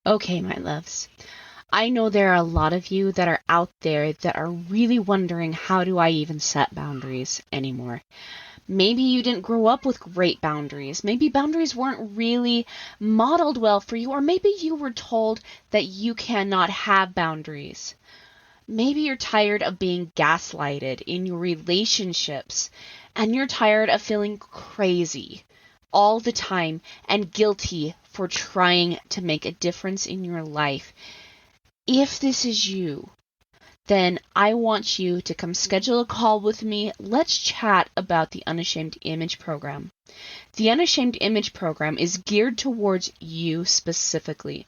Okay, my loves. I know there are a lot of you that are out there that are really wondering, how do I even set boundaries anymore? Maybe you didn't grow up with great boundaries. Maybe boundaries weren't really modeled well for you, or maybe you were told that you cannot have boundaries. Maybe you're tired of being gaslighted in your relationships, and you're tired of feeling crazy all the time and guilty for trying to make a difference in your life. If this is you, then I want you to come schedule a call with me. Let's chat about the Unashamed Image Program. The Unashamed Image Program is geared towards you specifically.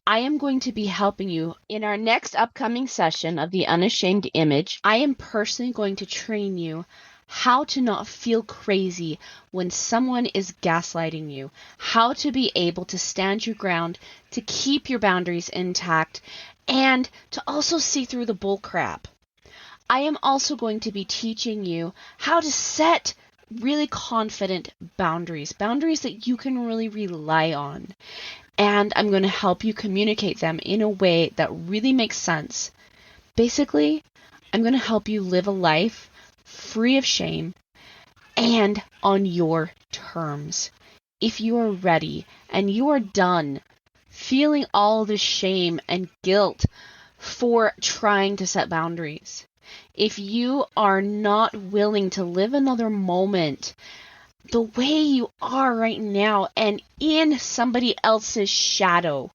I am going to be helping you in our next upcoming session of the Unashamed Image. I am personally going to train you how to not feel crazy when someone is gaslighting you, how to be able to stand your ground, to keep your boundaries intact, and to also see through the bull crap. I am also going to be teaching you how to set really confident boundaries that you can really rely on. And I'm going to help you communicate them in a way that really makes sense. Basically, I'm going to help you live a life free of shame and on your terms. If you are ready and you are done feeling all the shame and guilt for trying to set boundaries, if you are not willing to live another moment the way you are right now and in somebody else's shadow,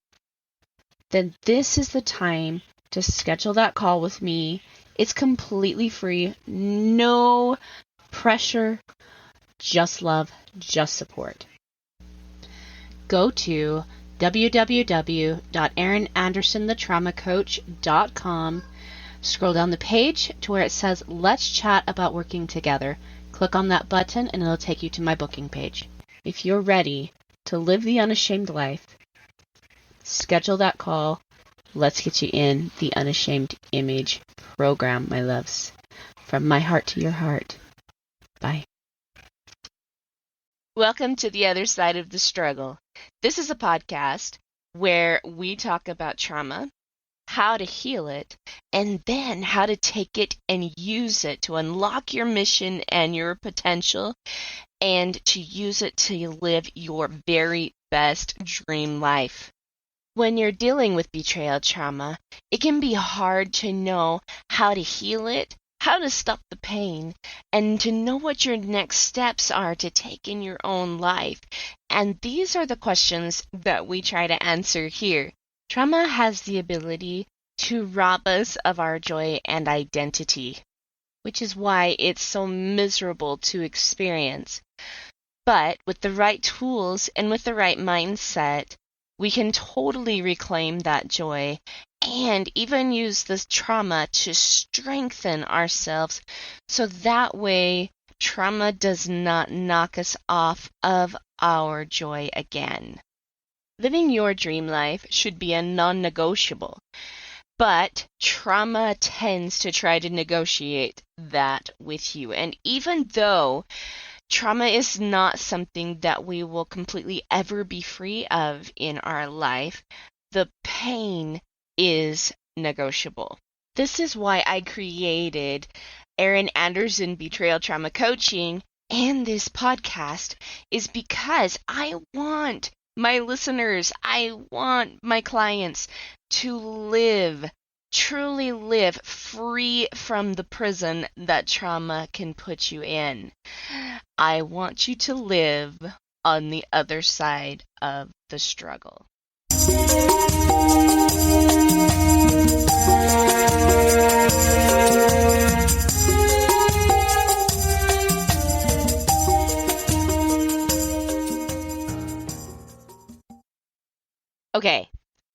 then this is the time to schedule that call with me. It's completely free, no pressure, just love, just support. Go to www.erinandersonthetraumacoach.com. Scroll down the page to where it says, Let's Chat About Working Together. Click on that button and it'll take you to my booking page. If you're ready to live the unashamed life, schedule that call. Let's get you in the Unashamed Image Program, my loves. From my heart to your heart. Bye. Welcome to the other side of the struggle. This is a podcast where we talk about trauma, how to heal it, and then how to take it and use it to unlock your mission and your potential, and to use it to live your very best dream life. When you're dealing with betrayal trauma, it can be hard to know how to heal it, how to stop the pain, and to know what your next steps are to take in your own life. And these are the questions that we try to answer here. Trauma has the ability to rob us of our joy and identity, which is why it's so miserable to experience. But with the right tools and with the right mindset, we can totally reclaim that joy and even use this trauma to strengthen ourselves, so that way trauma does not knock us off of our joy again. Living your dream life should be a non-negotiable, but trauma tends to try to negotiate that with you. And even though trauma is not something that we will completely ever be free of in our life, the pain is negotiable. This is why I created Erin Anderson Betrayal Trauma Coaching and this podcast, is because I want my listeners, I want my clients to live, truly live free from the prison that trauma can put you in. I want you to live on the other side of the struggle. Okay,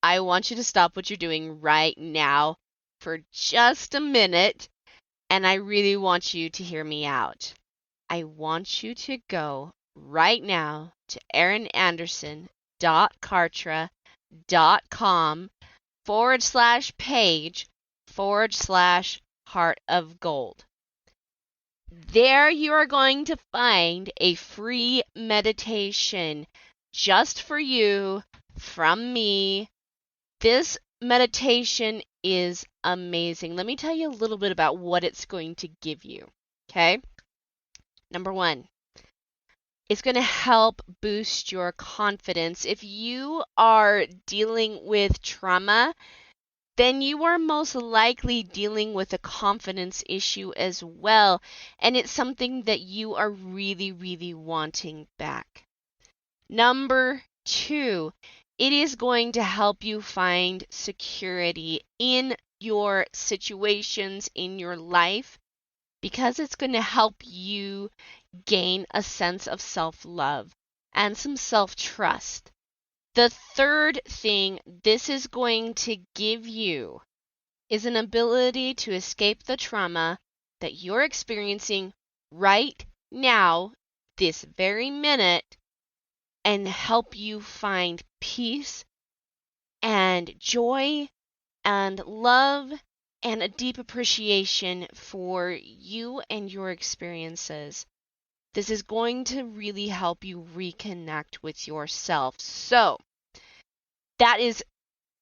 I want you to stop what you're doing right now for just a minute, and I really want you to hear me out. I want you to go right now to erinanderson.kartra.com/page/heart of gold. There you are going to find a free meditation just for you from me This meditation is amazing. Let me tell you a little bit about what it's going to give you. Okay? Number one, it's going to help boost your confidence. If you are dealing with trauma, then you are most likely dealing with a confidence issue as well. And it's something that you are really, really wanting back. Number two, it is going to help you find security in your situations in your life because it's going to help you gain a sense of self love and some self trust. The third thing this is going to give you is an ability to escape the trauma that you're experiencing right now, this very minute, and help you find peace and joy and love and a deep appreciation for you and your experiences. This is going to really help you reconnect with yourself. So, that is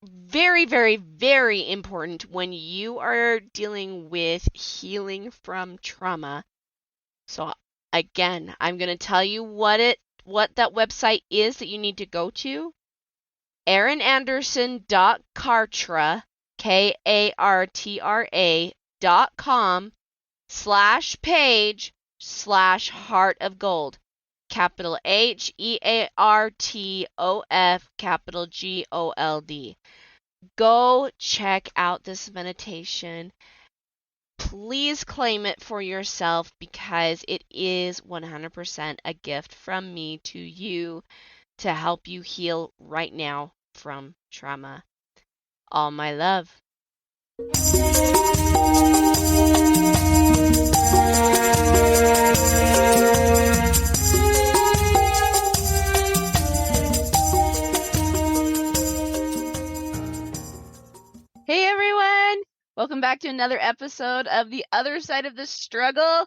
very, very, very important when you are dealing with healing from trauma. So, again, I'm going to tell you what that website is that you need to go to. erinanderson.kartra, KARTRA.com/page/heart of gold. Capital HEARTOF, capital GOLD. Go check out this meditation. Please claim it for yourself because it is 100% a gift from me to you to help you heal right now from trauma. All my love. Hey everyone! Welcome back to another episode of The Other Side of the Struggle.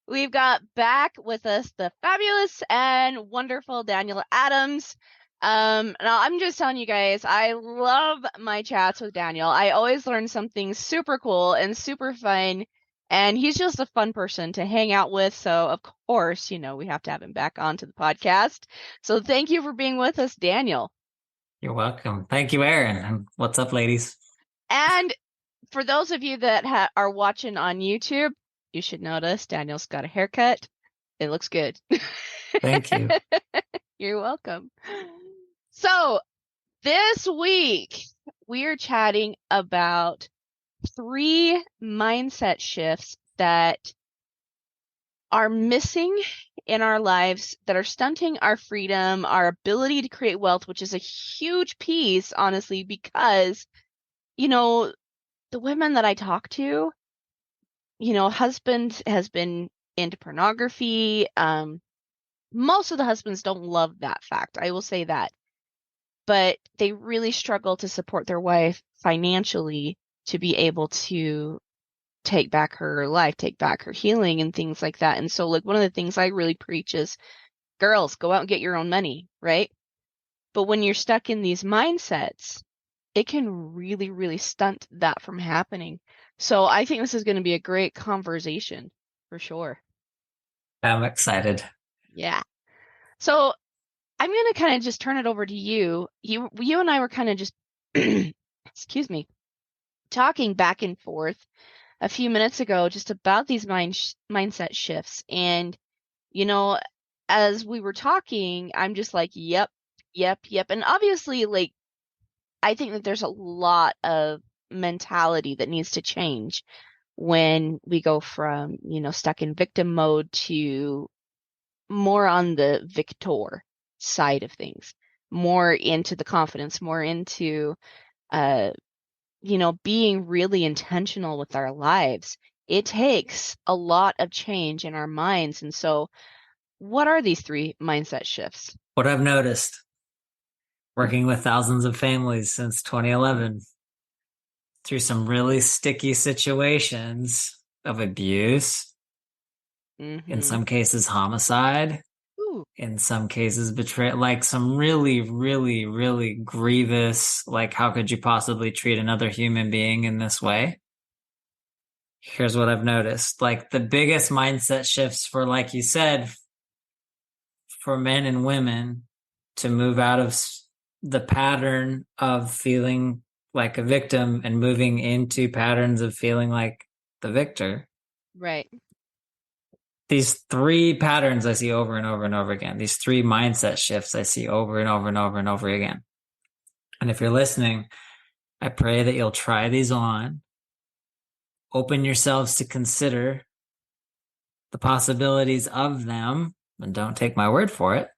We've got back with us the fabulous and wonderful Daniel Adams. Now I'm just telling you guys, I love my chats with Daniel. I always learn something super cool and super fun, and he's just a fun person to hang out with. So of course, we have to have him back onto the podcast. So thank you for being with us, Daniel. You're welcome. Thank you, Erin. And what's up, ladies? And for those of you that are watching on YouTube, you should notice Daniel's got a haircut. It looks good. Thank you. You're welcome. So this week we are chatting about 3 mindset shifts that are missing in our lives, that are stunting our freedom, our ability to create wealth, which is a huge piece, honestly, because, the women that I talk to, husband has been into pornography. Most of the husbands don't love that fact. I will say that. But they really struggle to support their wife financially to be able to take back her life, take back her healing and things like that. And so, like, one of the things I really preach is, girls, go out and get your own money, right? But when you're stuck in these mindsets, it can really, really stunt that from happening. So I think this is going to be a great conversation for sure. I'm excited. Yeah. So I'm going to kind of just turn it over to you. You and I were kind of just, excuse me, talking back and forth a few minutes ago just about these mindset shifts. And, as we were talking, I'm just like, yep. And obviously, like, I think that there's a lot of mentality that needs to change when we go from, stuck in victim mode to more on the victor side of things, more into the confidence, more into, being really intentional with our lives. It takes a lot of change in our minds. And so, what are these 3 mindset shifts? What I've noticed working with thousands of families since 2011 through some really sticky situations of abuse, in some cases homicide, in some cases, betrayal, like some really, really, really grievous, like, how could you possibly treat another human being in this way? Here's what I've noticed. Like, the biggest mindset shifts for, like you said, for men and women to move out of the pattern of feeling like a victim and moving into patterns of feeling like the victor. Right. These three patterns I see over and over and over again. These three mindset shifts I see over and over and over and over again. And if you're listening, I pray that you'll try these on. Open yourselves to consider the possibilities of them, and don't take my word for it.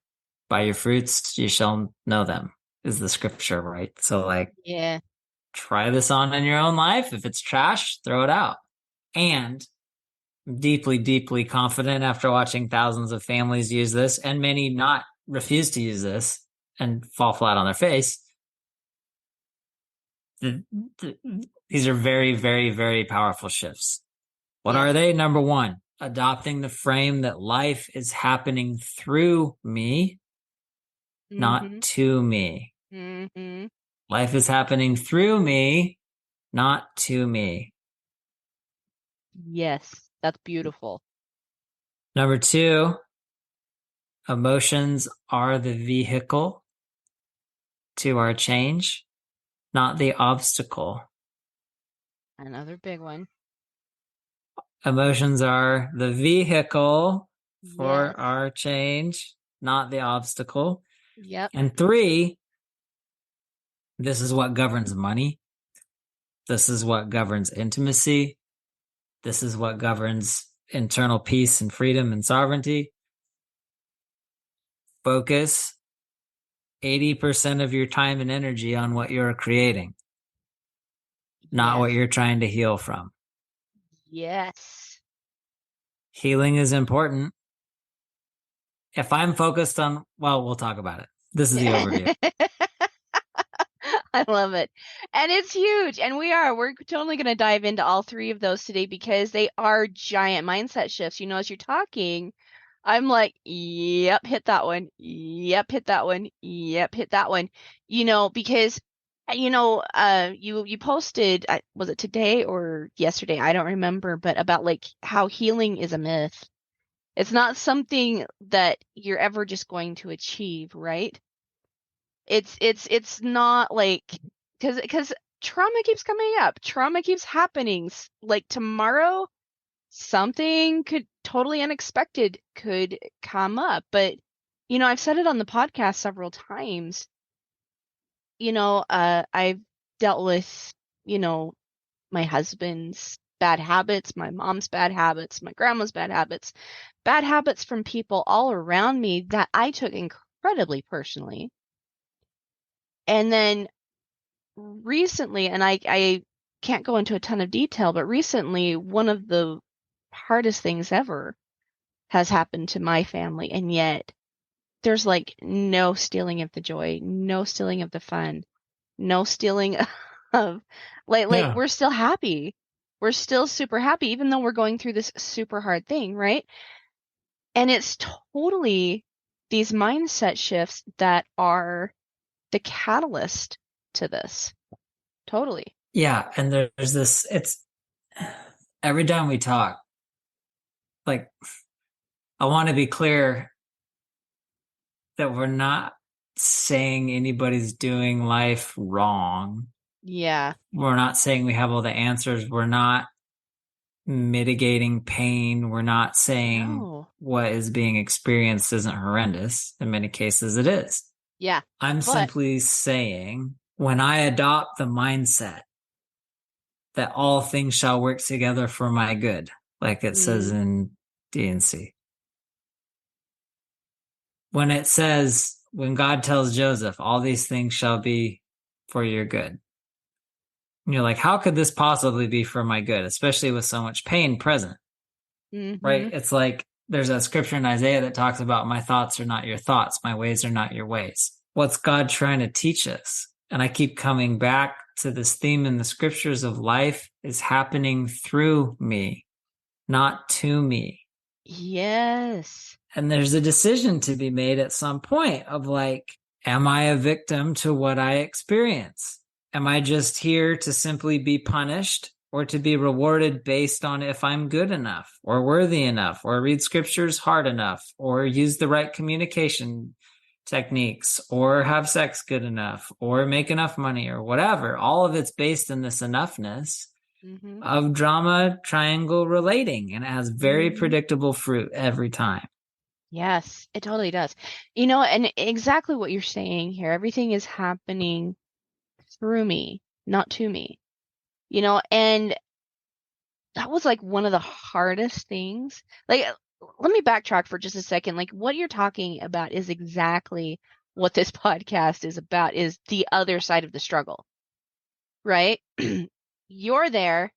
By your fruits you shall know them, is the scripture, right? So, like, Yeah. try this on in your own life. If it's trash, throw it out. And I'm deeply, deeply confident after watching thousands of families use this, and many not refuse to use this and fall flat on their face. These are very, very, very powerful shifts. What Yes. are they? Number one, adopting the frame that life is happening through me, not to me. Mm-hmm. Life is happening through me, not to me. Yes. That's beautiful. Number two, emotions are the vehicle to our change, not the obstacle. Another big one. Emotions are the vehicle for Yes. our change, not the obstacle. Yep. And three, this is what governs money. This is what governs intimacy. This is what governs internal peace and freedom and sovereignty. Focus 80% of your time and energy on what you're creating, not what Yes. you're trying to heal from. Yes. Healing is important. If I'm focused on, well, we'll talk about it. This is the overview. I love it. And it's huge. And we're totally going to dive into all three of those today because they are giant mindset shifts. You know, as you're talking, I'm like, yep, hit that one. Yep, hit that one. Yep, hit that one. You know, because you posted, was it today or yesterday? I don't remember, but about like how healing is a myth. It's not something that you're ever just going to achieve, right? It's not like because trauma keeps coming up. Trauma keeps happening. Like tomorrow, something could totally unexpected could come up. But I've said it on the podcast several times. I've dealt with, my husband's bad habits, my mom's bad habits, my grandma's bad habits from people all around me that I took incredibly personally. And then recently, and I can't go into a ton of detail, but recently, one of the hardest things ever has happened to my family, and yet there's like no stealing of the joy, no stealing of the fun, no stealing of like Yeah. we're still happy. We're still super happy, even though we're going through this super hard thing, right? And it's totally these mindset shifts that are the catalyst to this. Totally. Yeah. And there's this, it's every time we talk, like, I want to be clear that we're not saying anybody's doing life wrong. Yeah. We're not saying we have all the answers. We're not mitigating pain. We're not saying No. what is being experienced isn't horrendous. In many cases, it is. Yeah. I'm But simply saying when I adopt the mindset that all things shall work together for my good, like it says in D&C. When it says, when God tells Joseph, all these things shall be for your good. And you're like, how could this possibly be for my good, especially with so much pain present? Right? It's like there's a scripture in Isaiah that talks about my thoughts are not your thoughts, my ways are not your ways. What's God trying to teach us? And I keep coming back to this theme in the scriptures of life is happening through me, not to me. yes. And there's a decision to be made at some point of like, am I a victim to what I experience? Am I just here to simply be punished or to be rewarded based on if I'm good enough or worthy enough or read scriptures hard enough or use the right communication techniques or have sex good enough or make enough money or whatever? All of it's based in this enoughness Mm-hmm. of drama triangle relating, and it has very Mm-hmm. predictable fruit every time. Yes, it totally does. And exactly what you're saying here, everything is happening through me, not to me. And that was like one of the hardest things. Like, let me backtrack for just a second. Like, what you're talking about is exactly what this podcast is about, is the other side of the struggle, right? You're there,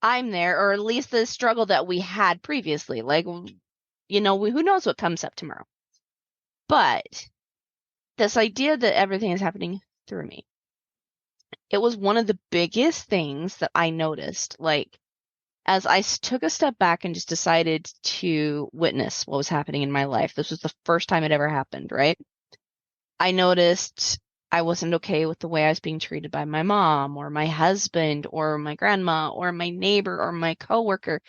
I'm there, or at least the struggle that we had previously. Like, who knows what comes up tomorrow. But this idea that everything is happening through me, it was one of the biggest things that I noticed. Like, as I took a step back and just decided to witness what was happening in my life, this was the first time it ever happened, right? I noticed I wasn't okay with the way I was being treated by my mom or my husband or my grandma or my neighbor or my coworker,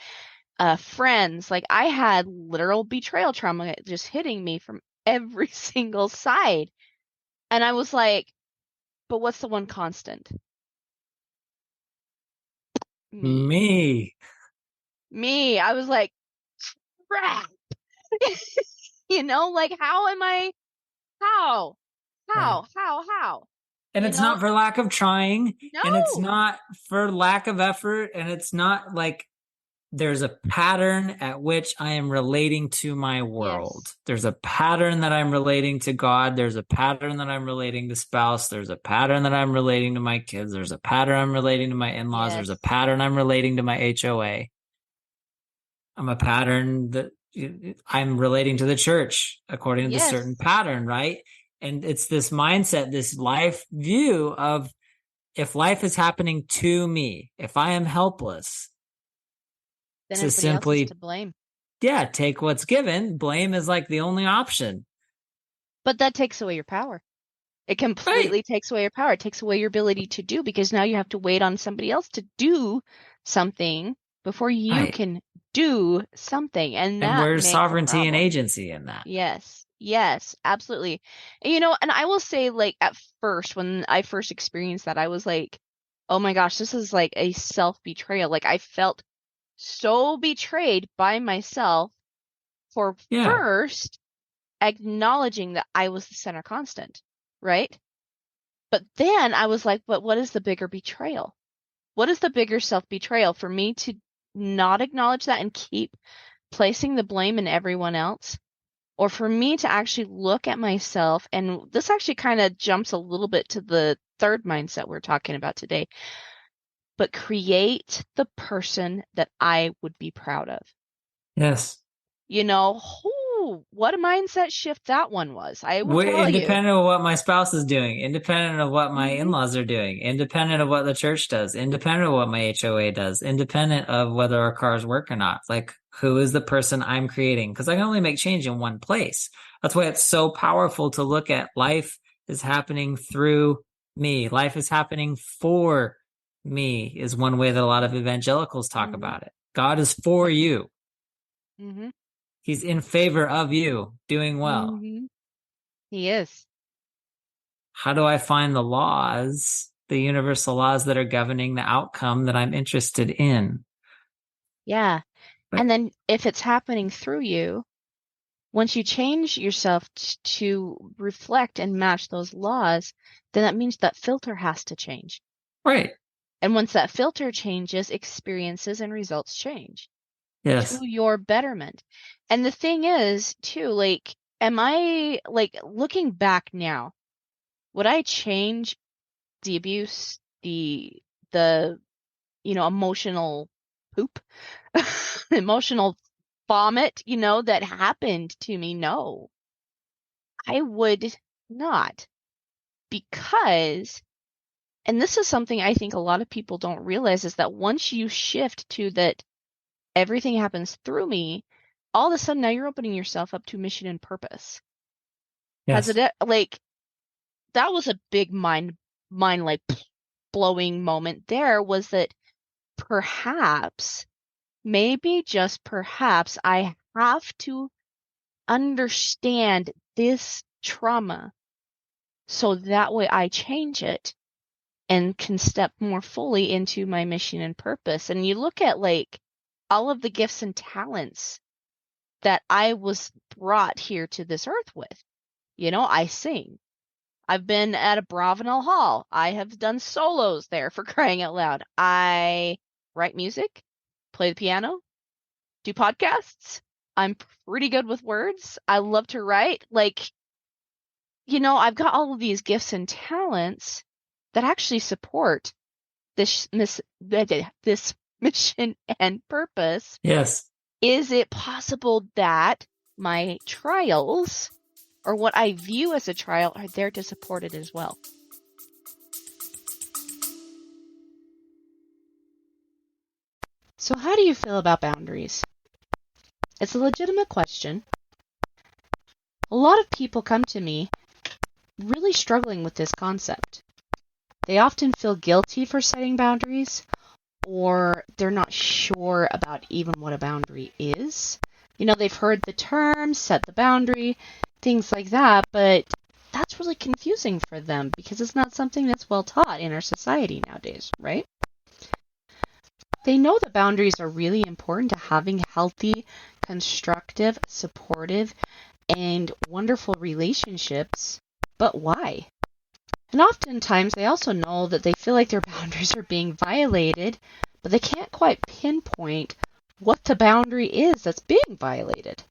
friends. Like, I had literal betrayal trauma just hitting me from every single side. And I was like, but what's the one constant? Me. Me. Me. I was like, crap. Like, how am I? How? Yeah. How? And You it's know? not for lack of trying, and it's No. not for lack of effort, and it's not like there's a pattern at which I am relating to my world. Yes. There's a pattern that I'm relating to God. There's a pattern that I'm relating to spouse. There's a pattern that I'm relating to my kids. There's a pattern I'm relating to my in-laws. There's a Yes. pattern I'm relating to my HOA. I'm a pattern that I'm relating to the church according to the certain Yes. pattern, right? And it's this mindset, this life view of if life is happening to me, if I am helpless, Then to everybody else is to simply, blame. yeah, take what's given. Blame is like the only option. But that takes away your power. It Right. completely takes away your power. It takes away your ability to do, because now you have to wait on somebody else to do something before you Right. can do something. And And that where's makes a sovereignty and problem. agency in that? Yes. Yes, absolutely. And I will say, like, at first, when I first experienced that, I was like, oh my gosh, this is like a self-betrayal. Like, I felt so betrayed by myself for Yeah. first acknowledging that I was the center constant, right? But then I was like, but what is the bigger betrayal? What is the bigger self-betrayal, for me to not acknowledge that and keep placing the blame in everyone else? Or for me to actually look at myself, and this actually kind of jumps a little bit to the third mindset we're talking about today, but create the person that I would be proud of. Yes. What a mindset shift that one was. I will tell you. Independent of what my spouse is doing, independent of what my Hmm. in-laws are doing, independent of what the church does, independent of what my HOA does, independent of whether our cars work or not. Like, who is the person I'm creating? Because I can only make change in one place. That's why it's so powerful to look at life is happening through me. Life is happening for me is one way that a lot of evangelicals talk Hmm. about it. God is for you. Hmm. He's in favor of you doing well. Hmm. He is. How do I find the laws, the universal laws that are governing the outcome that I'm interested in? Yeah. But And then if it's happening through you, once you change yourself to reflect and match those laws, then that means that filter has to change. right. And once that filter changes, experiences and results change to Yes. your betterment. And the thing is, too, like, am I, like, looking back now, would I change the abuse, the emotional poop, emotional vomit, that happened to me? No, I would not, because, and this is something I think a lot of people don't realize, is that once you shift to that everything happens through me, all of a sudden now you're opening yourself up to mission and purpose. Yes. Has it like that was a big mind like blowing moment there, was that perhaps, maybe just perhaps, I have to understand this trauma so that way I change it and can step more fully into my mission and purpose. And you look at like all of the gifts and talents that I was brought here to this earth with. You know, I sing. I've been at a Bravenel Hall. I have done solos there, for crying out loud. I write music, play the piano, do podcasts. I'm pretty good with words. I love to write. Like, you know, I've got all of these gifts and talents that actually support this this mission and purpose. Yes. Is it possible that my trials, or what I view as a trial, are there to support it as well? So how do you feel about boundaries? It's a legitimate question. A lot of people come to me really struggling with this concept. They often feel guilty for setting boundaries, or they're not sure about even what a boundary is. You know, they've heard the term, set the boundary, things like that, but that's really confusing for them because it's not something that's well taught in our society nowadays, right? They know that boundaries are really important to having healthy, constructive, supportive, and wonderful relationships, but why? And oftentimes they also know that they feel like their boundaries are being violated, but they can't quite pinpoint what the boundary is that's being violated.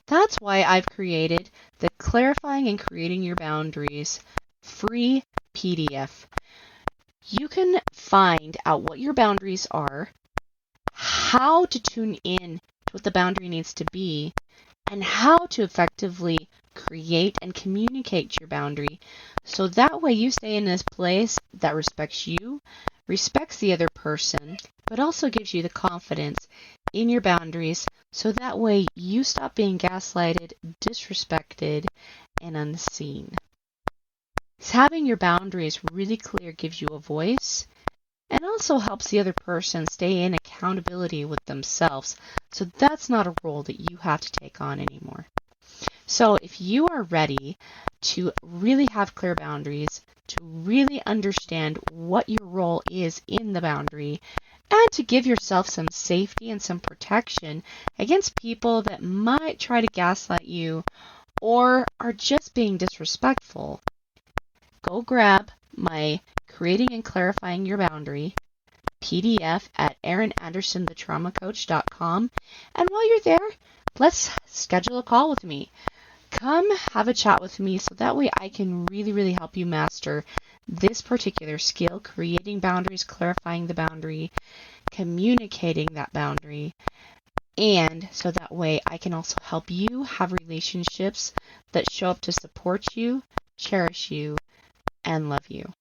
That's why I've created the Clarifying and Creating Your Boundaries free PDF. You can find out what your boundaries are, how to tune in to what the boundary needs to be, and how to effectively create and communicate your boundary so that way you stay in this place that respects you, respects the other person, but also gives you the confidence in your boundaries so that way you stop being gaslighted, disrespected, and unseen. Having your boundaries really clear gives you a voice and also helps the other person stay in accountability with themselves. So that's not a role that you have to take on anymore. So if you are ready to really have clear boundaries, to really understand what your role is in the boundary, and to give yourself some safety and some protection against people that might try to gaslight you or are just being disrespectful, go grab my Creating and Clarifying Your Boundary PDF at erinandersonthetraumacoach.com. And while you're there, let's schedule a call with me. Come have a chat with me so that way I can really, really help you master this particular skill, creating boundaries, clarifying the boundary, communicating that boundary, and so that way I can also help you have relationships that show up to support you, cherish you, and love you.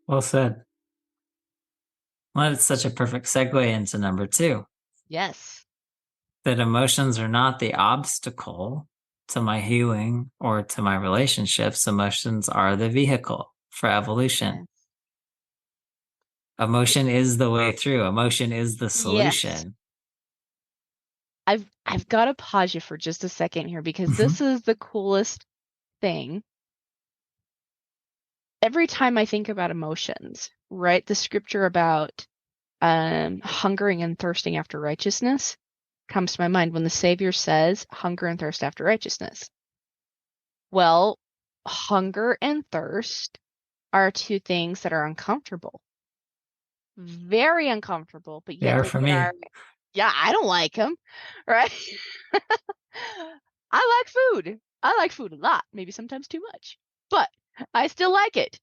Well said. Well, it's such a perfect segue into number 2. Yes. That emotions are not the obstacle to my healing or to my relationships. Emotions are the vehicle for evolution. Yes. Emotion is the way through. Emotion is the solution. Yes. I've got to pause you for just a second here because this is the coolest thing. Every time I think about emotions, right? The scripture about hungering and thirsting after righteousness comes to my mind when the Savior says, hunger and thirst after righteousness. Well, hunger and thirst are two things that are uncomfortable. Very uncomfortable, but They yet are for me. yeah, I don't like them, right? I like food. I like food a lot, maybe sometimes too much, but I still like it.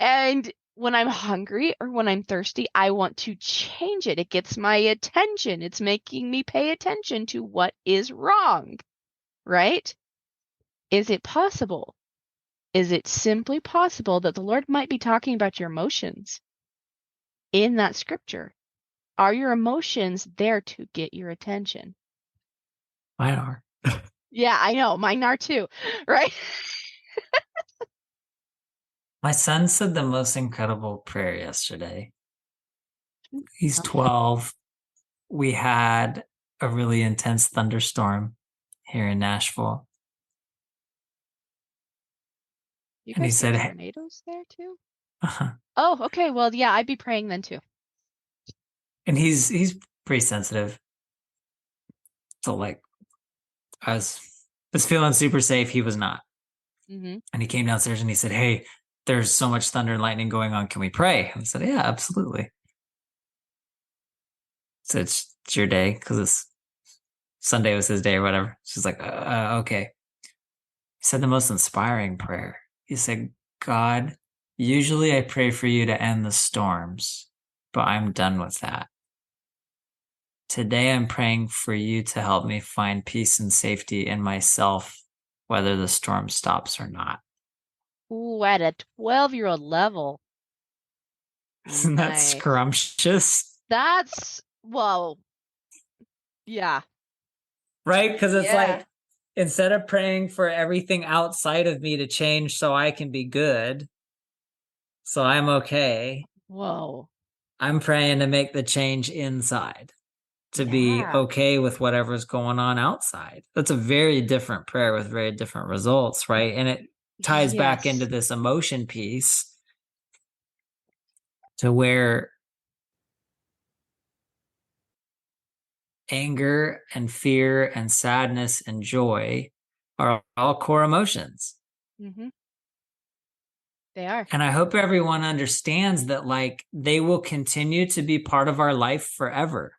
And when I'm hungry or when I'm thirsty, I want to change it. It gets my attention. It's making me pay attention to what is wrong, right? Is it possible? Is it simply possible that the Lord might be talking about your emotions? in that scripture? Are your emotions there to get your attention? Mine are. Yeah, I know. Mine are too, right? My son said the most incredible prayer yesterday. He's Oh, 12. We had a really intense thunderstorm here in Nashville. you And he guys get said, tornadoes there too? uh Oh, okay. Well, yeah, I'd be praying then too. and he's pretty sensitive. So like I was feeling super safe. He was not. Mm-hmm. And he came downstairs and he said, "Hey, there's so much thunder and lightning going on. Can we pray?" I said, "Yeah, absolutely." So it's your day because it's Sunday was his day or whatever. She's like, okay. He said the most inspiring prayer. He said, "God, usually I pray for you to end the storms, but I'm done with that. Today I'm praying for you to help me find peace and safety in myself, whether the storm stops or not." Ooh, at a 12-year-old level. Isn't that Nice. scrumptious? That's, well, yeah. Right? Because it's Yeah. like, instead of praying for everything outside of me to change so I can be good, so I'm okay, Whoa. I'm praying to make the change inside, to be Yeah. okay with whatever's going on outside. That's a very different prayer with very different results, right? And it ties back into Yes. this emotion piece to where anger and fear and sadness and joy are all core emotions. Mm-hmm. They are. And I hope everyone understands that, like, they will continue to be part of our life forever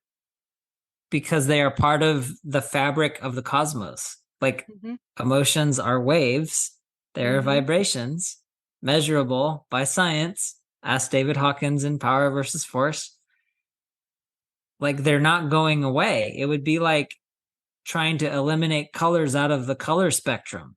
because they are part of the fabric of the cosmos. Like, Mm-hmm. emotions are waves, they're Mm-hmm. vibrations, measurable by science. Ask David Hawkins in Power versus Force. Like, they're not going away. It would be like trying to eliminate colors out of the color spectrum.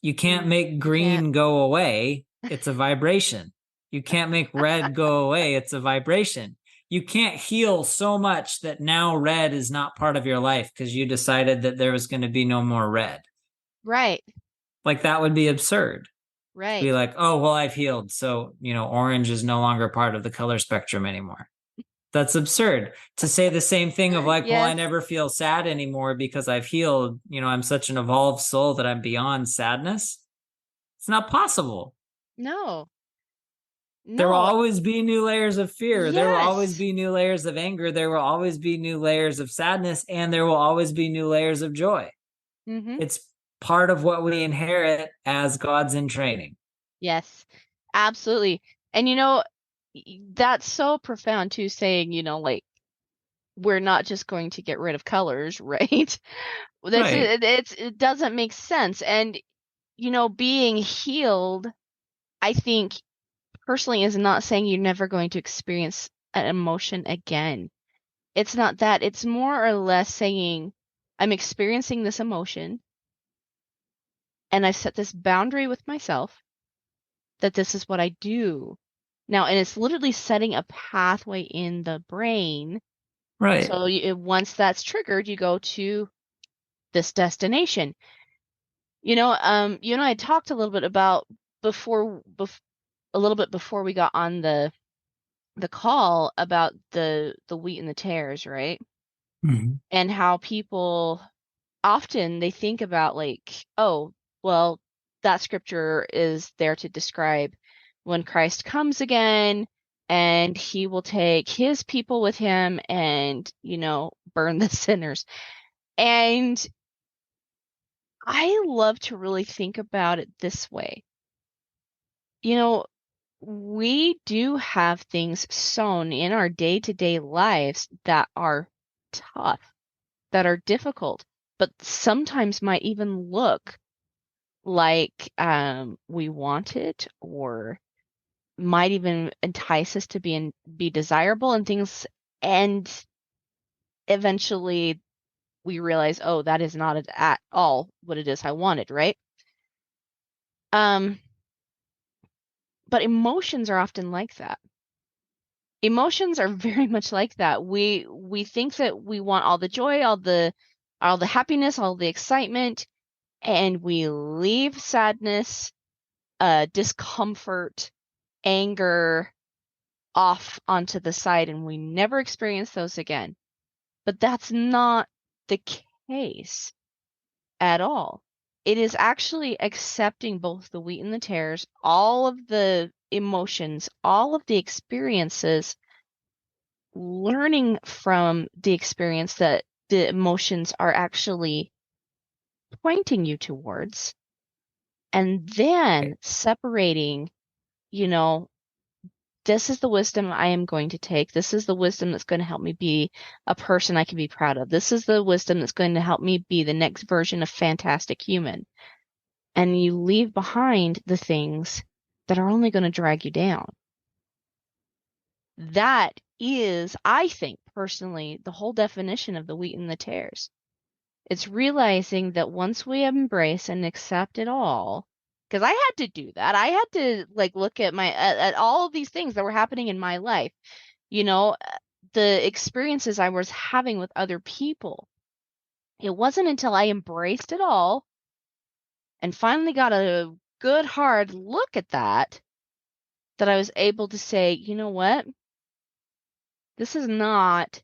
You can't make You can't. green go away. It's a vibration. You can't make red go away. It's a vibration. You can't heal so much that now red is not part of your life because you decided that there was going to be no more red. Right. Like, that would be absurd. To be Right. like, oh, well, I've healed. So, orange is no longer part of the color spectrum anymore. That's absurd. To say the same thing of like, well, I Yes. never feel sad anymore because I've healed. I'm such an evolved soul that I'm beyond sadness. It's not possible. No. There will No. always be new layers of fear. There will always Yes. be new layers of anger. There will always be new layers of sadness. And there will always be new layers of joy. Mm-hmm. It's part of what we inherit as gods in training. Yes. Absolutely. And that's so profound too, saying, like, we're not just going to get rid of colors, right? That's Right. it doesn't make sense. And being healed, I think personally is not saying you're never going to experience an emotion again. It's not that. It's more or less saying I'm experiencing this emotion and I've set this boundary with myself that this is what I do. Now, and it's literally setting a pathway in the brain. Right. So once that's triggered, you go to this destination. You and I had talked a little bit about a little bit before we got on the call about the wheat and the tares, right? Mhm. And how people often they think about like, oh, well, that scripture is there to describe when Christ comes again and he will take his people with him and, burn the sinners. And I love to really think about it this way. You know, we do have things sown in our day-to-day lives that are tough, that are difficult, but sometimes might even look like we want it or might even entice us to be desirable and things, and eventually we realize, oh, that is not at all what it is I wanted, right? Um, but emotions are often like that. Emotions are very much like that. We think that we want all the joy, all the happiness, all the excitement, and we leave sadness, discomfort, anger off onto the side, and we never experience those again. But that's not the case at all. It is actually accepting both the wheat and the tares, all of the emotions, all of the experiences, learning from the experience that the emotions are actually pointing you towards, and then separating, you know, this is the wisdom I am going to take. This is the wisdom that's going to help me be a person I can be proud of. This is the wisdom that's going to help me be the next version of fantastic human. And you leave behind the things that are only going to drag you down. That is, I think personally, the whole definition of the wheat and the tares. It's realizing that once we embrace and accept it all, because I had to do that. I had to like look at at all of these things that were happening in my life, you know, the experiences I was having with other people. It wasn't until I embraced it all and finally got a good hard look at that that I was able to say, you know what? This is not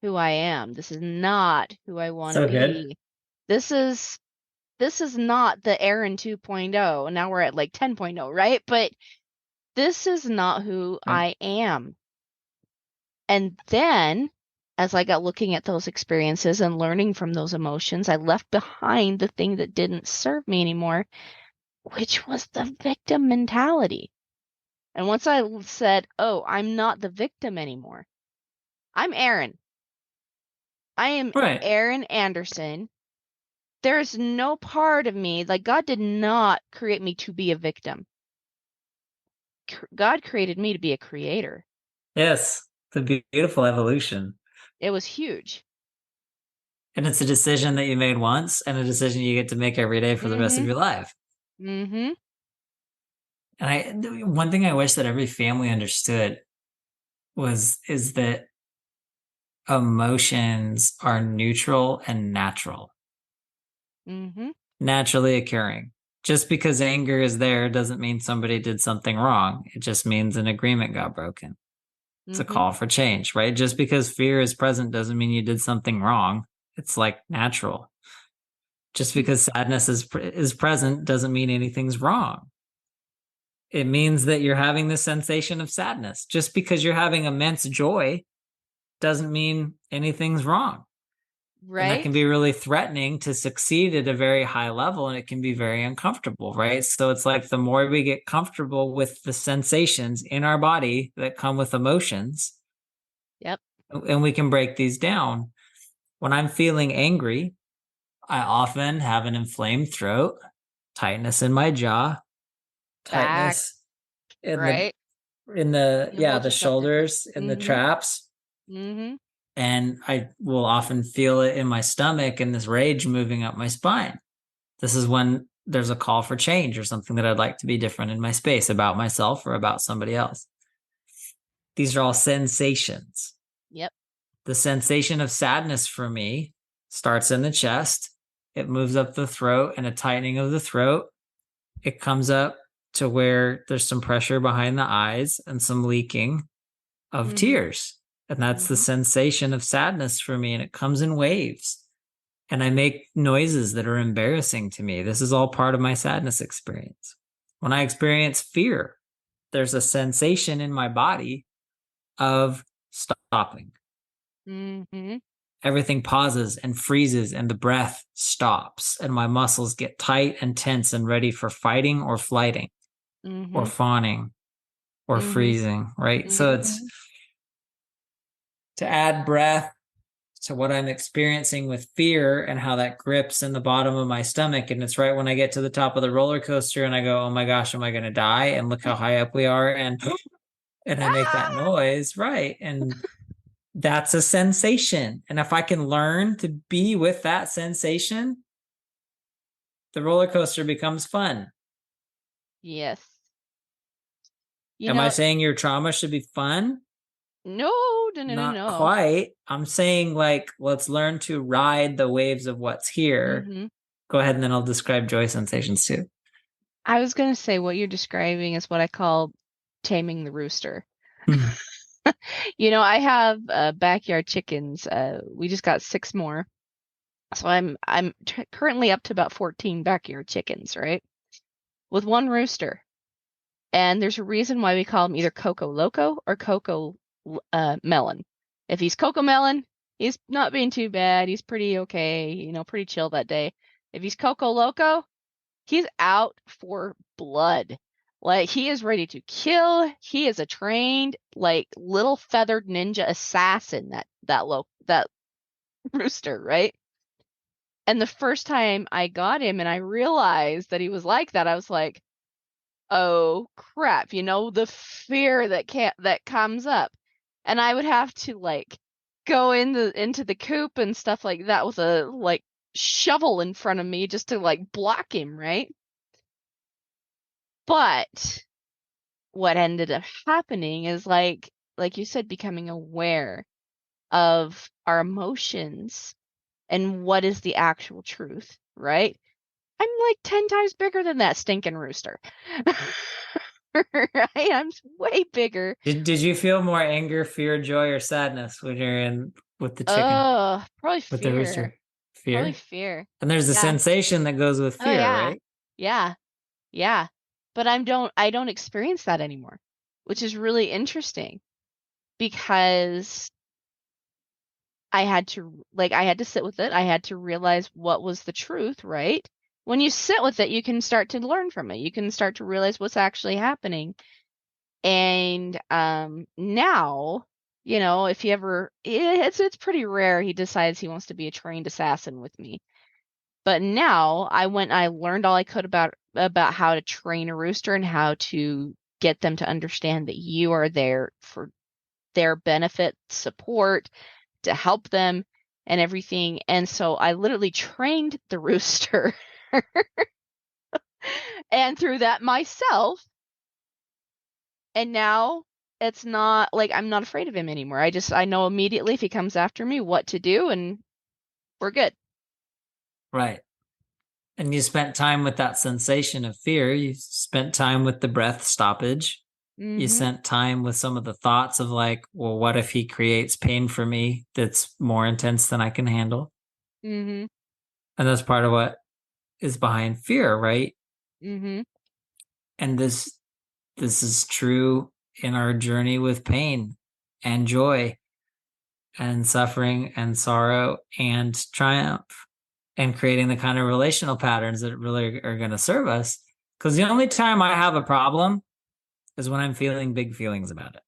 who I am. This is not who I want to So good. be. This is not the Aaron 2.0. Now we're at like 10.0, right? But this is not who Right. I am. And then as I got looking at those experiences and learning from those emotions, I left behind the thing that didn't serve me anymore, which was the victim mentality. And once I said, oh, I'm not the victim anymore. I'm Aaron. I am Right. Aaron Anderson. There's no part of me, like God did not create me to be a victim. God created me to be a creator. Yes. The beautiful evolution. It was huge. And it's a decision that you made once and a decision you get to make every day for the rest of Mm-hmm. your life. Mm-hmm. And one thing I wish that every family understood is that emotions are neutral and natural, Mm-hmm. naturally occurring. Just because anger is there doesn't mean somebody did something wrong. It just means an agreement got broken. It's a Mm-hmm. call for change, right? Just because fear is present doesn't mean you did something wrong. It's like natural. Just because sadness is present doesn't mean anything's wrong. It means that you're having the sensation of sadness. Just because you're having immense joy doesn't mean anything's wrong. And that can Right? be really threatening to succeed at a very high level, and it can be very uncomfortable, right? So it's like the more we get comfortable with the sensations in our body that come with emotions, Yep. and we can break these down. When I'm feeling angry, I often have an inflamed throat, tightness in my jaw, Back. tightness in the Right? You yeah, hold the yourself different. shoulders, in the Mm-hmm. traps. Mm-hmm. And I will often feel it in my stomach and this rage moving up my spine. This is when there's a call for change or something that I'd like to be different in my space about myself or about somebody else. These are all sensations. Yep. The sensation of sadness for me starts in the chest. It moves up the throat and a tightening of the throat. It comes up to where there's some pressure behind the eyes and some leaking of Mm-hmm. tears. And that's the Mm-hmm. sensation of sadness for me. And it comes in waves. And I make noises that are embarrassing to me. This is all part of my sadness experience. When I experience fear, there's a sensation in my body of stopping. Mm-hmm. Everything pauses and freezes, and the breath stops, and my muscles get tight and tense and ready for fighting or flighting or Mm-hmm. fawning or Mm-hmm. freezing, right? So it's Mm-hmm. to add breath to what I'm experiencing with fear and how that grips in the bottom of my stomach. And it's right when I get to the top of the roller coaster and I go, oh my gosh, am I going to die? And look how high up we are. And I make that Ah! noise. Right. And that's a sensation. And if I can learn to be with that sensation, the roller coaster becomes fun. Yes. You Am I know, saying your trauma should be fun? No. Not quite. I'm saying like let's learn to ride the waves of what's here. Mm-hmm. Go ahead and then I'll describe joy sensations too. I was gonna say what you're describing is what I call taming the rooster. Hmm. I have backyard chickens. We just got 6 more. So I'm currently up to about 14 backyard chickens, right? With one rooster. And there's a reason why we call him either Coco Loco or Coco Melon. If he's Coco Melon, he's not being too bad. He's pretty okay, pretty chill that day. If he's Coco Loco, he's out for blood. Like he is ready to kill. He is a trained, like little feathered ninja assassin. That rooster, right? And the first time I got him and I realized that he was like that, I was like, oh crap, the fear that comes up. And I would have to like go into the coop and stuff like that with a like shovel in front of me just to like block him, right? But what ended up happening is like you said, becoming aware of our emotions and what is the actual truth, right? I'm like 10 times bigger than that stinking rooster. Right? I'm way bigger. Did you feel more anger, fear, joy, or sadness when you're in with the chicken, Oh, probably with the fear. rooster? Probably Fear? fear. And there's a Yeah. sensation that goes with Oh fear, yeah. right? Yeah. Yeah. But I don't experience that anymore, which is really interesting because I had to sit with it. I had to realize what was the truth, right? When you sit with it, you can start to learn from it. You can start to realize what's actually happening. And now, if he ever it's pretty rare he decides he wants to be a trained assassin with me. But now I learned all I could about how to train a rooster and how to get them to understand that you are there for their benefit, support, to help them and everything. And so I literally trained the rooster and through that myself. And now it's not like I'm not afraid of him anymore. I know immediately if he comes after me what to do and we're good. Right. And you spent time with that sensation of fear. You spent time with the breath stoppage. You Mhm. spent time with some of the thoughts of like, well, what if he creates pain for me that's more intense than I can handle? Mhm. And that's part of what is behind fear, right? Mhm. And this is true in our journey with pain and joy and suffering and sorrow and triumph and creating the kind of relational patterns that really are going to serve us. Because the only time I have a problem is when I'm feeling big feelings about it.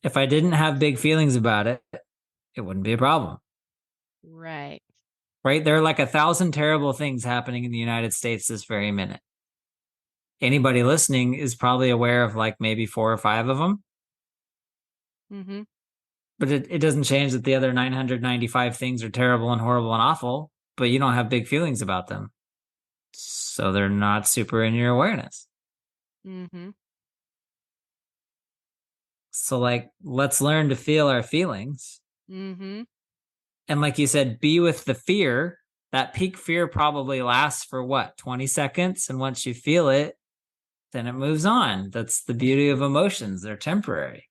If I didn't have big feelings about it, it wouldn't be a problem. Right. Right? There are like 1,000 terrible things happening in the United States this very minute. Anybody listening is probably aware of like maybe 4 or 5 of them. Mhm. But it doesn't change that the other 995 things are terrible and horrible and awful, but you don't have big feelings about them. So they're not super in your awareness. Mhm. So, like, let's learn to feel our feelings. Mhm. And, like you said, be with the fear. That peak fear probably lasts for what, 20 seconds? And once you feel it, then it moves on. That's the beauty of emotions, they're temporary.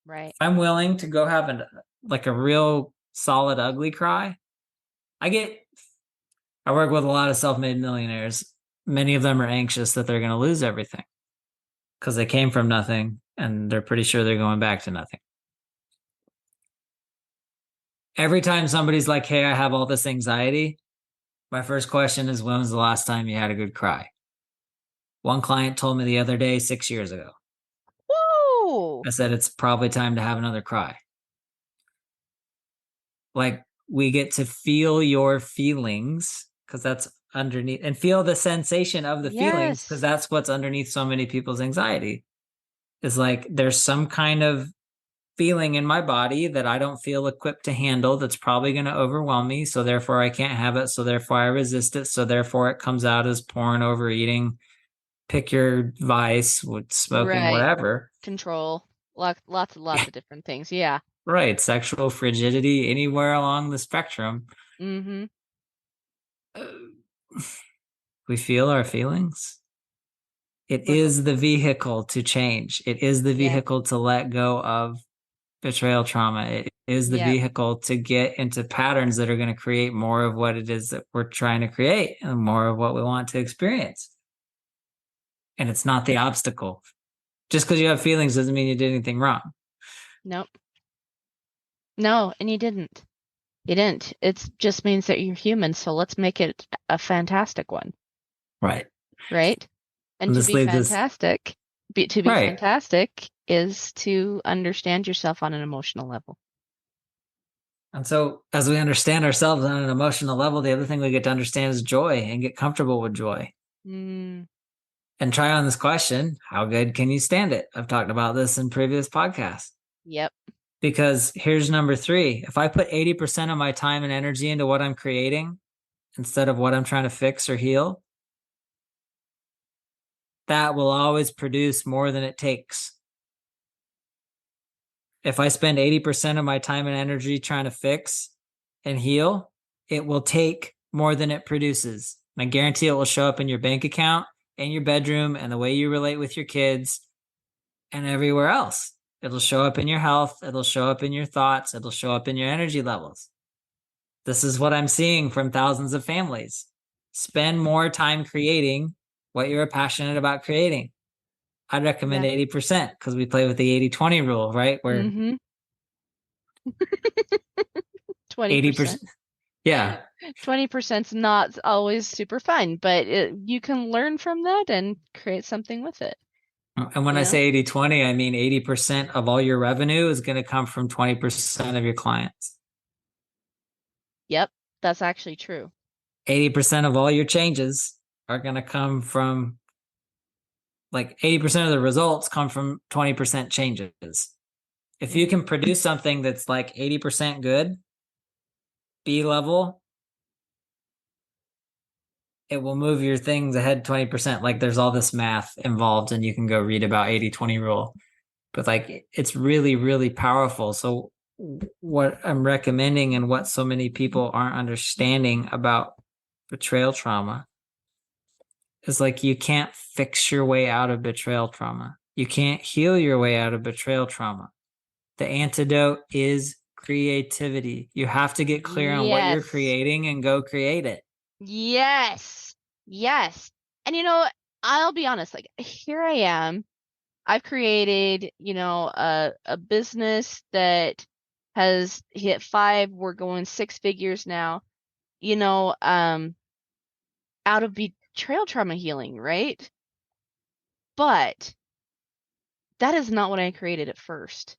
Right. I'm willing to go have like a real solid, ugly cry. I work with a lot of self-made millionaires. Many of them are anxious that they're going to lose everything because they came from nothing and they're pretty sure they're going back to nothing. Every time somebody's like, hey, I have all this anxiety, my first question is, when was the last time you had a good cry? One client told me the other day, 6 years ago. Whoa. I said, it's probably time to have another cry. Like, we get to feel your feelings because that's underneath, and feel the sensation of the feelings because Yes. that's what's underneath so many people's anxiety. Is like there's some kind of feeling in my body that I don't feel equipped to handle that's probably going to overwhelm me. So therefore I can't have it. So therefore I resist it. So therefore it comes out as porn, overeating, pick your vice, with smoking, Right. whatever. Control. Lots and lots of different things. Yeah. Right. Sexual frigidity anywhere along the spectrum. Mm-hmm. Uh, we feel our feelings. It We're go is the vehicle to change. It is the Yep. vehicle to let go of betrayal trauma. It is the Yep. vehicle to get into patterns that are going to create more of what it is that we're trying to create and more of what we want to experience. And it's not the obstacle. Just because you have feelings doesn't mean you did anything wrong. Nope. No, and you didn't. You didn't. It just means that you're human, so let's make it a fantastic one, Right. right? And And to this be leads us, fantastic, to be right. fantastic is to understand yourself on an emotional level. And so, as we understand ourselves on an emotional level, the other thing we get to understand is joy and get comfortable with joy. Mm, And try on this question: how good can you stand it? I've talked about this in previous podcasts. yep. Because here's number 3: if I put 80% of my time and energy into what I'm creating instead of what I'm trying to fix or heal, that will always produce more than it takes. If I spend 80% of my time and energy trying to fix and heal, it will take more than it produces. And I guarantee it will show up in your bank account, in your bedroom, and the way you relate with your kids, and everywhere else. It'll show up in your health. It'll show up in your thoughts. It'll show up in your energy levels. This is what I'm seeing from thousands of families. Spend more time creating what you're passionate about creating. I'd recommend Yep. 80% because we play with the 80-20 rule, right? Where Mm-hmm. 20%. 80%, yeah. 20%'s not always super fun, but you can learn from that and create something with it, And when you I know? say 80-20, I mean 80% of all your revenue is going to come from 20% of your clients. Yep, that's actually true. 80% of all your changes are going to come from, like, 80% of the results come from 20% changes. If you Mm-hmm. can produce something that's like 80% good, B level, it will move your things ahead 20%. Like, there's all this math involved, and you can go read about 80-20 rule. But like, it's really, really powerful. So what I'm recommending and what so many people aren't understanding about betrayal trauma is, like, you can't fix your way out of betrayal trauma. You can't heal your way out of betrayal trauma. The antidote is creativity. You have to get clear on what you're Yes. creating and go create it. Yes. Yes. And I'll be honest, like here I am. I've created, a business that has hit 5, we're going 6 figures now, you know, um, out of betrayal trauma healing, right? But that is not what I created at first.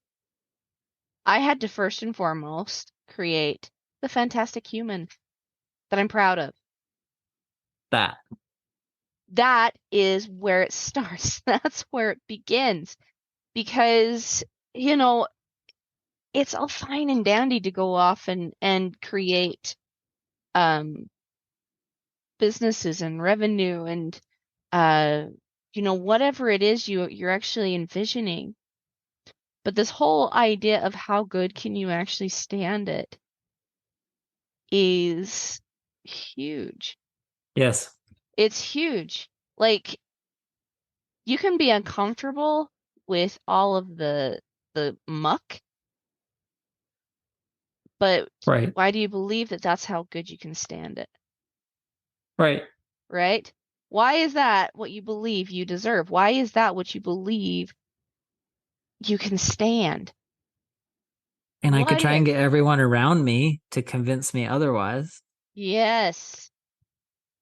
I had to first and foremost create the fantastic human that I'm proud of. That. That is where it starts. That's where it begins. Because, you know, it's all fine and dandy to go off and create um businesses and revenue and uh whatever it is you're actually envisioning. But this whole idea of how good can you actually stand it is huge. Yes. It's huge. Like you can be uncomfortable with all of the muck, but Right. why do you believe that that's how good you can stand it, Right. right? Why is that what you believe you deserve? Why is that what you believe you can stand? And I could What try and if? get everyone around me to convince me otherwise. Yes.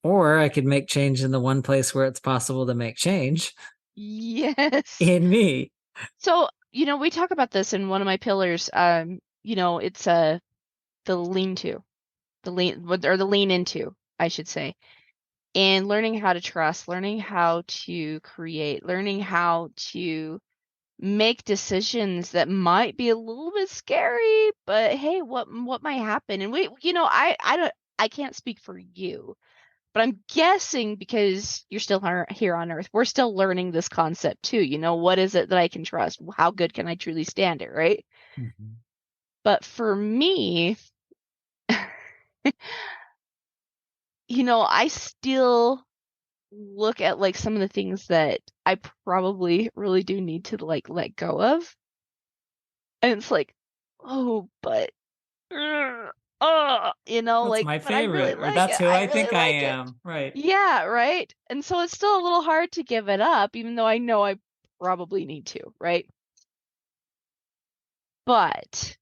Or I could make change in the one place where it's possible to make change, Yes. in me. So, we talk about this in one of my pillars. It's the lean to, the lean into, I should say. And learning how to trust, learning how to create, learning how to make decisions that might be a little bit scary, but hey, what might happen? And I can't speak for you, But I'm guessing because you're still here on Earth, we're still learning this concept too. What is it that I can trust? How good can I truly stand it, right? Mhm. But for me, I still look at like some of the things that I probably really do need to like let go of. And it's like, oh, but That's like, my but I really favorite, or like that's it. who I I really think I like it. am. Right. Yeah, right. And so it's still a little hard to give it up, even though I know I probably need to, right? But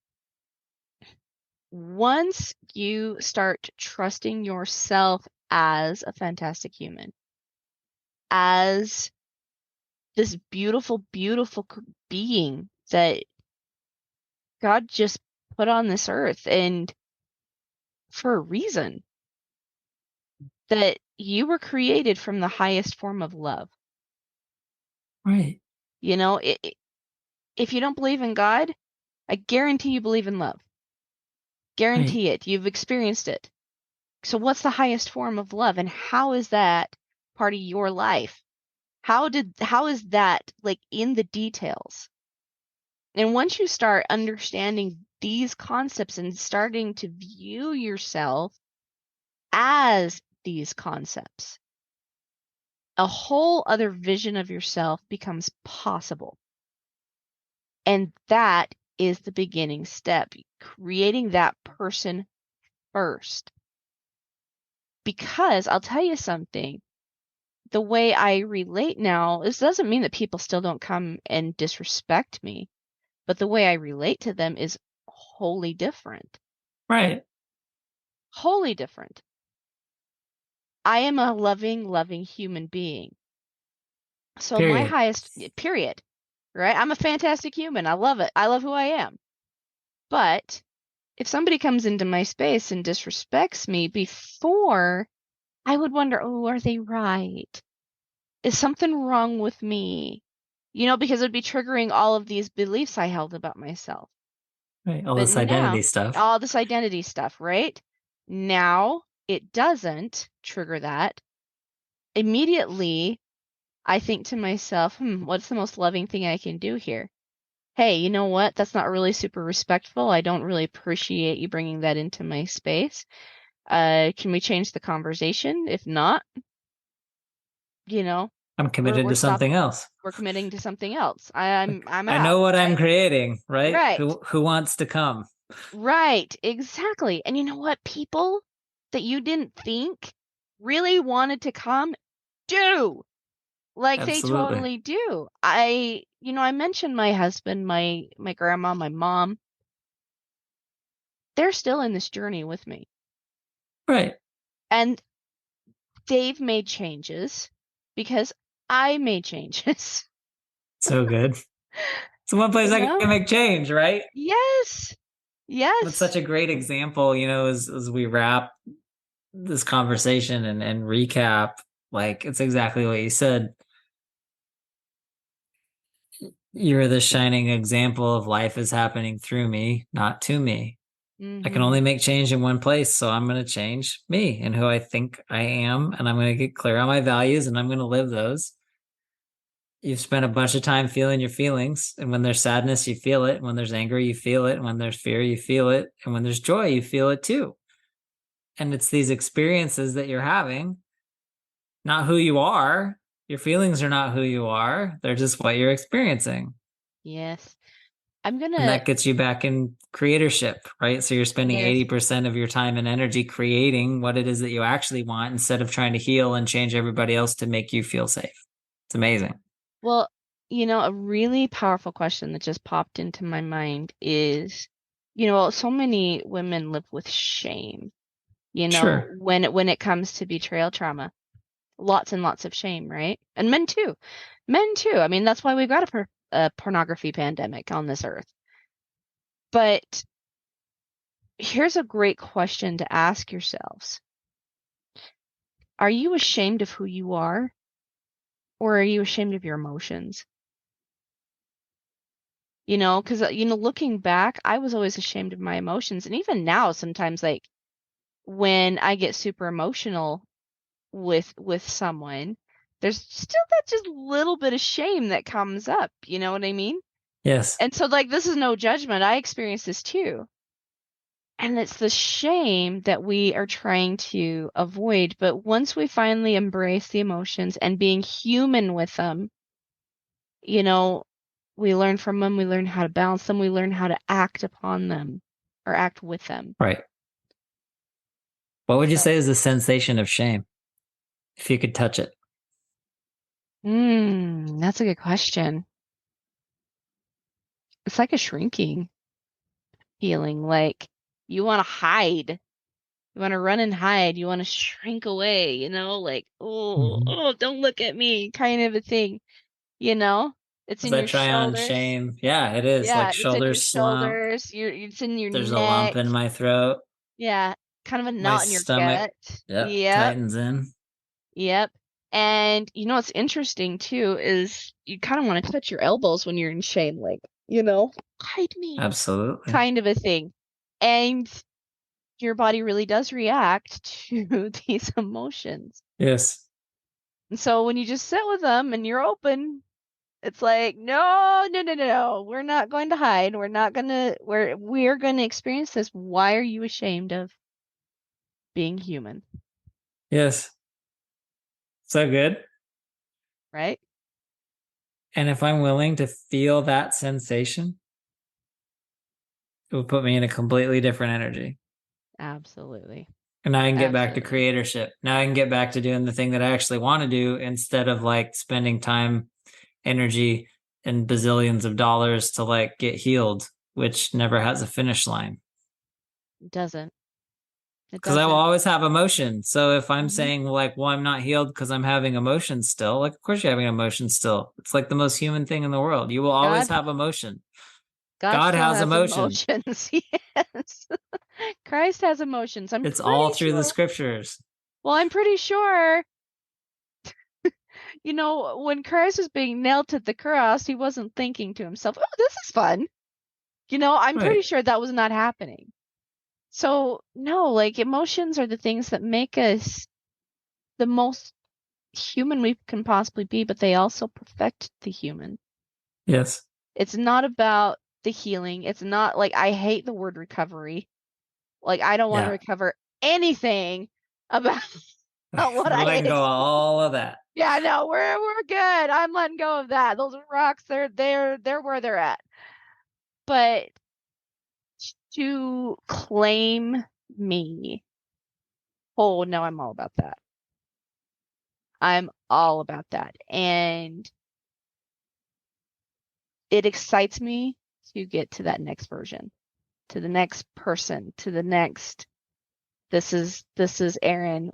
once you start trusting yourself as a fantastic human, as this beautiful, beautiful being that God just put on this earth and for a reason, that you were created from the highest form of love. Right. If you don't believe in God, I guarantee you believe in love. Right. Guarantee it. You've experienced it. So what's the highest form of love and how is that part of your life? How is that like in the details? And once you start understanding these concepts and starting to view yourself as these concepts, a whole other vision of yourself becomes possible. And that is the beginning step, creating that person first. Because I'll tell you something, the way I relate now, this doesn't mean that people still don't come and disrespect me, but the way I relate to them is wholly different. Right. Wholly different. I am a loving, loving human being. So my Period. highest, period, right? I'm a fantastic human. I love it. I love who I am. But if somebody comes into my space and disrespects me before, I would wonder, oh, are they right? Is something wrong with me? Because it would be triggering all of these beliefs I held about myself. Right. All But this identity now, stuff. all this identity stuff, right? Now it doesn't trigger that. Immediately, I think to myself, what's the most loving thing I can do here? Hey, you know what? That's not really super respectful. I don't really appreciate you bringing that into my space. Can we change the conversation? If not, you know, I'm we're committed we're to stop something else. we're committing to something else. I'm I out, know what I'm right? creating, right? Right. Who wants to come? Right, exactly. And you know what? People that you didn't think really wanted to come do. Like they Absolutely. totally do. I mentioned my husband, my grandma, my mom. They're still in this journey with me. Right. And they've made changes because I made changes. So good. It's one place You I know? can make change, right? Yes. That's such Yes. a great example, as we wrap this conversation and recap. Like, it's exactly what you said. You're the shining example of life is happening through me, not to me. I can Mm-hmm. only make change in one place, so I'm going to change me and who I think I am, and I'm going to get clear on my values, and I'm going to live those. You've spent a bunch of time feeling your feelings, and when there's sadness, you feel it. And when there's anger, you feel it. And when there's fear, you feel it. And when there's joy, you feel it too. And it's these experiences that you're having, not who you are. Your feelings are not who you are. They're just what you're experiencing. Yes. I'm And gonna, that gets you back in creatorship, right? So you're spending yes. 80% of your time and energy creating what it is that you actually want instead of trying to heal and change everybody else to make you feel safe. It's amazing. Well, a really powerful question that just popped into my mind is, so many women live with shame, Sure. when it comes to betrayal trauma. Lots and lots of shame, right? And men too. Men too. I mean, that's why we've got a pornography pandemic on this earth. But here's a great question to ask yourselves. Are you ashamed of who you are, or are you ashamed of your emotions? Because, looking back, I was always ashamed of my emotions. And even now, sometimes, like, when I get super emotional, with someone, there's still that just little bit of shame that comes up, you know what I mean? Yes. And so like this is no judgment. I experience this too. And it's the shame that we are trying to avoid, but once we finally embrace the emotions and being human with them, you know, we learn from them, we learn how to balance them, we learn how to act upon them or act with them. Right. What would you So, say is the sensation of shame? If you could touch it. that's a good question. It's like a shrinking feeling, like you want to hide. You want to run and hide. You want to shrink away, you know, like, Mhm. oh, don't look at me, kind of a thing, you know? It's As in I your try on shoulders. shame, yeah, it is like Yeah, it's in your shoulders slump. shoulders. It's in your There's a lump neck. in my throat. Yeah, kind of a My knot in your stomach, gut. yep, Yep, tightens in. yep. And you know what's interesting too is you kind of want to touch your elbows when you're in shame, like, hide me, Absolutely. kind of a thing. And your body really does react to these emotions. Yes. And so when you just sit with them and you're open, it's like, no, no, no, no, no. We're not going to hide. We're going to experience this. Why are you ashamed of being human? Yes. So good. Right? And if I'm willing to feel that sensation, it will put me in a completely different energy. Absolutely. And now I can get back to Absolutely. creatorship. Now I can get back to doing the thing that I actually want to do instead of like spending time, energy, and bazillions of dollars to like get healed, which never has a finish line. It doesn't. It Because I will doesn't. always have emotion. So if I'm Hmm. saying like, well, I'm not healed because I'm having emotion still, like of course you're having emotion still. It's like the most human thing in the world. You will always God, have emotion. God God still has has emotion. emotions. Yes. Christ has emotions. I'm It's all pretty through the sure. scriptures. Well, I'm pretty sure, when Christ was being nailed to the cross, he wasn't thinking to himself, oh, this is fun. I'm pretty Right. sure that was not happening. So, no, like emotions are the things that make us the most human we can possibly be, but they also perfect the human. Yes. It's not about the healing. It's not like I hate the word recovery. Like I don't want to Yeah. recover anything about what We're I letting go of all of that. Yeah, no, we're good. I'm letting go of that. Those rocks, they're where they're at. But to claim me, oh no, I'm all about that. I'm all about that. And it excites me to get to that next version, to the next person, to the next this is Aaron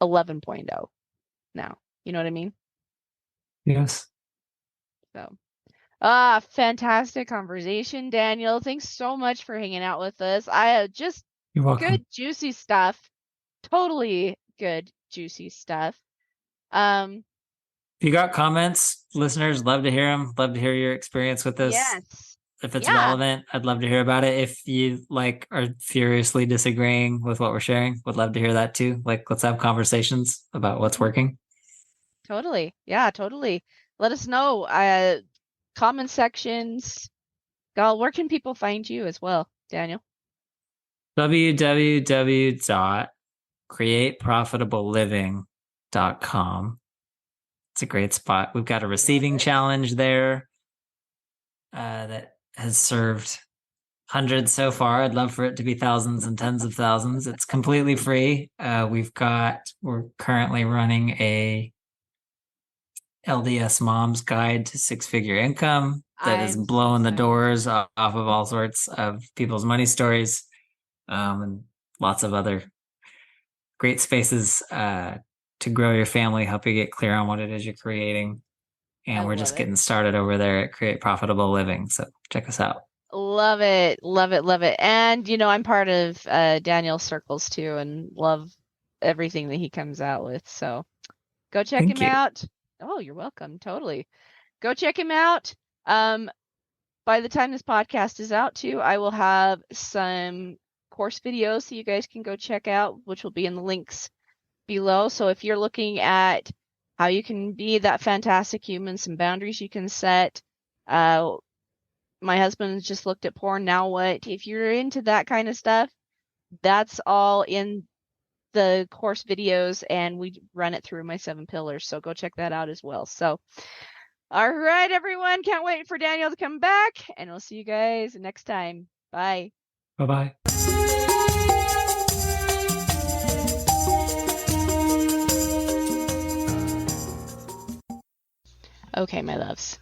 11.0 now. You know what I mean? Yes. So, fantastic conversation, Daniel. Thanks so much for hanging out with us. I just You're welcome. good juicy stuff. Totally good juicy stuff. Um, If you got comments, listeners, love to hear them. Love to hear your experience with this. yes. If it's Yeah, relevant, I'd love to hear about it. If you like are furiously disagreeing with what we're sharing, would love to hear that too. Like, let's have conversations about what's working. totally. Yeah, totally. Let us know. Comment sections. Gal, where can people find you as well, Daniel? www.createprofitableliving.com. It's a great spot. We've got a Love receiving it. challenge there that has served hundreds so far. I'd love for it to be thousands and tens of thousands. It's completely free. We're currently running a LDS mom's guide to six-figure income that is I'm so blowing the excited. doors off of all sorts of people's money stories, and lots of other great spaces to grow your family, help you get clear on what it is you're creating. I And we're love just it. getting started over there at Create Profitable Living. So check us out. Love it. Love it. Love it. And I'm part of Daniel's circles too and love everything that he comes out with. So go check Thank him you. out. Oh, you're welcome. Totally. Go check him out. Um, by the time this podcast is out too, I will have some course videos so you guys can go check out, which will be in the links below. So if you're looking at how you can be that fantastic human, some boundaries you can set. My husband just looked at porn. Now what? If you're into that kind of stuff, that's all in the course videos, and we run it through my 7 pillars. So go check that out as well. So, all right, everyone. Can't wait for Daniel to come back, and we'll see you guys next time. Bye. Bye-bye. Okay, my loves.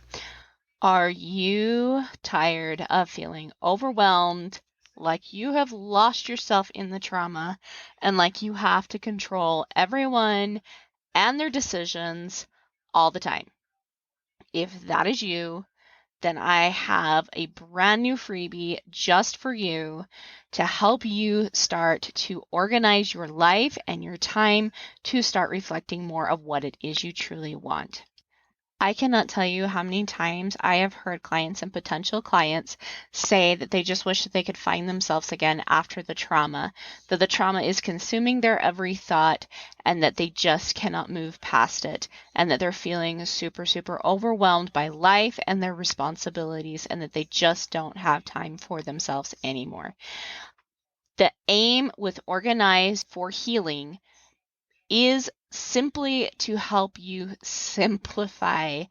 Are you tired of feeling overwhelmed, like you have lost yourself in the trauma, and like you have to control everyone and their decisions all the time? If that is you, then I have a brand new freebie just for you to help you start to organize your life and your time to start reflecting more of what it is you truly want. I cannot tell you how many times I have heard clients and potential clients say that they just wish that they could find themselves again after the trauma, that the trauma is consuming their every thought and that they just cannot move past it, and that they're feeling super, super overwhelmed by life and their responsibilities, and that they just don't have time for themselves anymore. The aim with Organize for Healing is simply to help you simplify,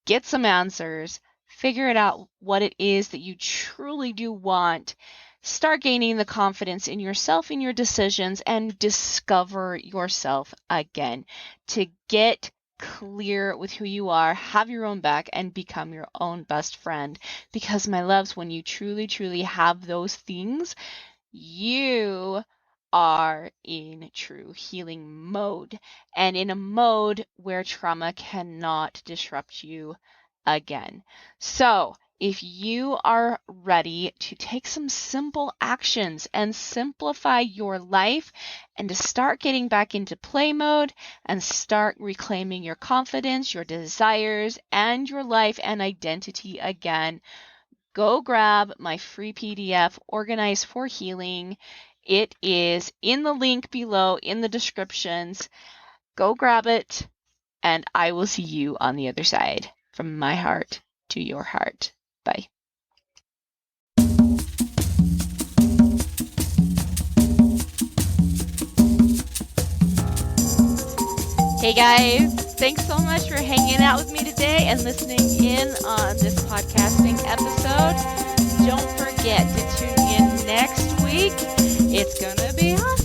get some answers, figure it out what it is that you truly do want, start gaining the confidence in yourself and your decisions, and discover yourself again, to get clear with who you are, have your own back, and become your own best friend. Because, my loves, when you truly, truly have those things, you are in true healing mode, and in a mode where trauma cannot disrupt you again. So, if you are ready to take some simple actions and simplify your life, and to start getting back into play mode and start reclaiming your confidence, your desires, and your life and identity again, go grab my free PDF, Organize for Healing. It is in the link below in the descriptions. Go grab it, and I will see you on the other side. From my heart to your heart. Bye. Hey guys, thanks so much for hanging out with me today and listening in on this podcasting episode. Don't forget to tune in next week. It's gonna be awesome.